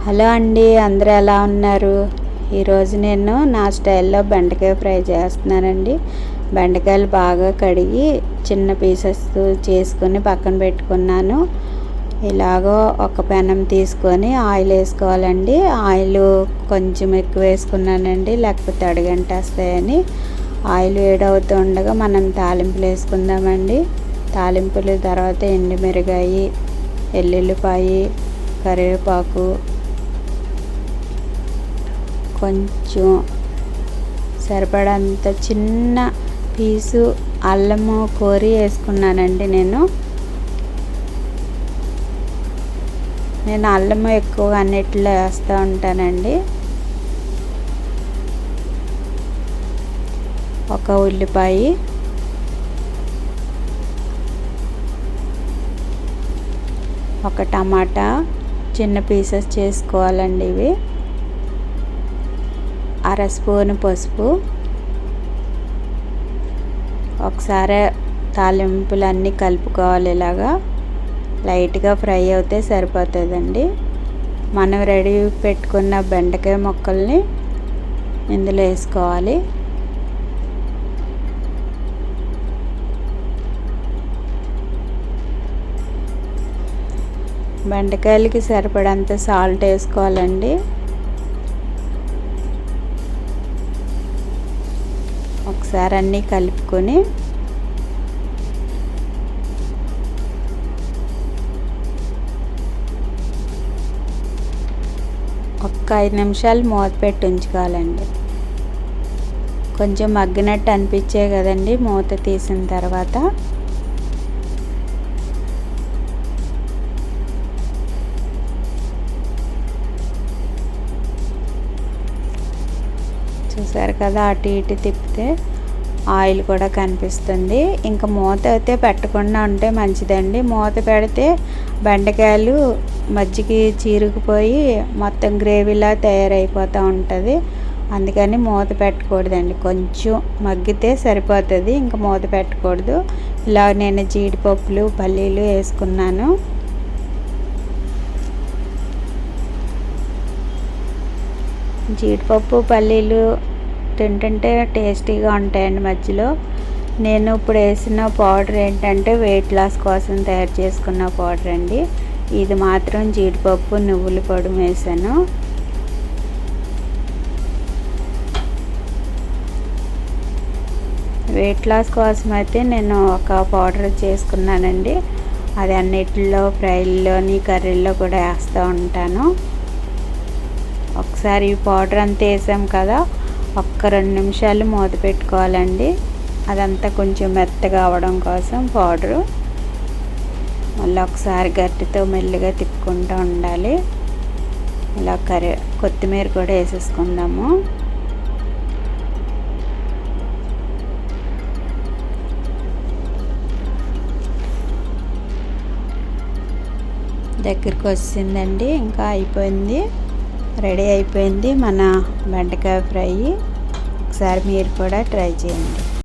Hello అండి, అందరూ ఎలా ఉన్నారు? ఈరోజు నేను నా స్టైల్లో బెండకాయ ఫ్రై చేస్తున్నానండి. బెండకాయలు బాగా కడిగి చిన్న పీసెస్ చేసుకొని పక్కన పెట్టుకున్నాను. ఇలాగో ఒక పెనం తీసుకొని ఆయిల్ వేసుకోవాలండి. ఆయిల్ కొంచెం ఎక్కువ వేసుకున్నానండి, లేకపోతే అడుగంటేస్తాయని. ఆయిల్ వేడవుతూ ఉండగా మనం తాలింపులు వేసుకుందామండి. తాలింపులు తర్వాత ఎండుమిరగాయి, ఎల్లుల్లిపాయి, కరివేపాకు, కొంచెం సరిపడంత చిన్న పీసు అల్లము కోరి వేసుకున్నానండి. నేను అల్లము ఎక్కువగా అన్నిట్లో వేస్తూ ఉంటానండి. ఒక ఉల్లిపాయ, ఒక టమాటా చిన్న పీసెస్ చేసుకోవాలండి. ఇవి అర స్పూను పసుపు. ఒకసారి తాలింపులన్నీ కలుపుకోవాలి. ఇలాగా లైట్గా ఫ్రై అవుతే సరిపోతుందండి. మనం రెడీ పెట్టుకున్న బెండకాయ ముక్కల్ని ఇందులో వేసుకోవాలి. బెండకాయలకి సరిపడంత సాల్ట్ వేసుకోవాలండి. ఒకసారి అన్నీ కలుపుకొని ఒక్క 5 నిమిషాలు మూత పెట్టి ఉంచుకోవాలండి. కొంచెం మగ్గినట్టు అనిపించే కదండి మూత తీసిన తర్వాత. చూసారు కదా, అటు ఇటు తిప్పితే ఆయిల్ కూడా కనిపిస్తుంది. ఇంకా మూత అయితే పెట్టకుండా ఉంటే మంచిదండి. మూత పెడితే బెండకాయలు మజ్జిగ చీరుకుపోయి మొత్తం గ్రేవీలా తయారైపోతూ ఉంటుంది. అందుకని మూత పెట్టకూడదండి. కొంచెం మగ్గితే సరిపోతుంది, ఇంకా మూత పెట్టకూడదు. ఇలా నేను జీడిపప్పులు, పల్లీలు వేసుకున్నాను. జీడిపప్పు, పల్లీలు తింటుంటే టేస్టీగా ఉంటాయండి మధ్యలో. నేను ఇప్పుడు వేసిన పౌడర్ ఏంటంటే వెయిట్ లాస్ కోసం తయారు చేసుకున్న పౌడర్ అండి. ఇది మాత్రం జీడిపప్పు, నువ్వుల పొడి వేసాను. వెయిట్ లాస్ కోసం అయితే నేను ఒక పౌడర్ చేసుకున్నానండి. అది అన్నిటిలో ఫ్రైల్లోని కర్రీల్లో కూడా వేస్తూ ఉంటాను. ఒకసారి ఈ పౌడర్ అంతా వేసాం కదా, ఒక్క 2 నిమిషాలు మూత పెట్టుకోవాలండి. అదంతా కొంచెం మెత్తగా అవ్వడం కోసం పౌడరు. మళ్ళీ ఒకసారి గట్టితో మెల్లిగా తిప్పుకుంటూ ఉండాలి. ఇలా కొత్తిమీర కూడా వేసేసుకుందాము. దగ్గరికి వచ్చిందండి, ఇంకా అయిపోయింది, రెడీ అయిపోయింది మన బెండకాయ ఫ్రై. ఒకసారి మీరు కూడా ట్రై చేయండి.